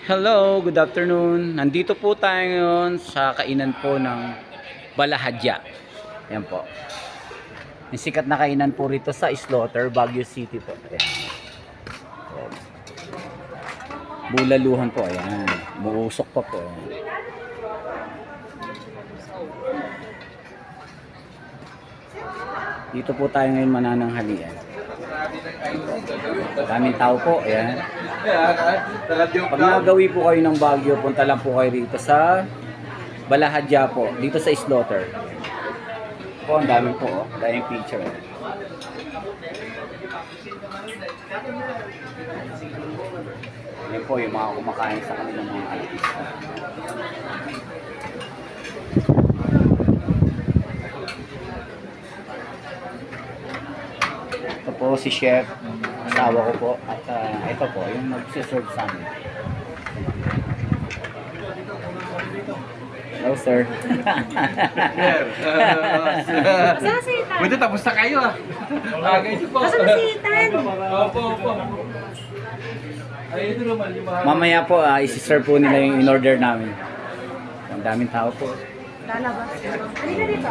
Hello, good afternoon. Nandito po tayo ngayon sa kainan po ng Balahadya. Yan po. Yung sikat na kainan po rito sa Slaughter, Baguio City po. Ayan. Bulaluhan po. Ayan. Muusok pa po. Ayan. Dito po tayo ngayon manananghalian. Maraming tao po. Ayan. Pag nagawi po kayo ng Baguio, punta lang po kayo dito sa Balahadya po. Dito sa Slaughter. Po, ang dami po. Oh. Daming picture. Yan po yung mga kumakain sa kanilang mga artista. Ito po si Chef, asawa ko po, at ito po yung nagsiserve sa amin. Hello sir. Masama si Ethan. Buti tapos na kayo ah. Masama si Ethan. Opo. Ay, ito naman yung mga... Mamaya po, isi-serve po nila yung in-order namin. Ang daming tao po. Lalabas. Halika dito.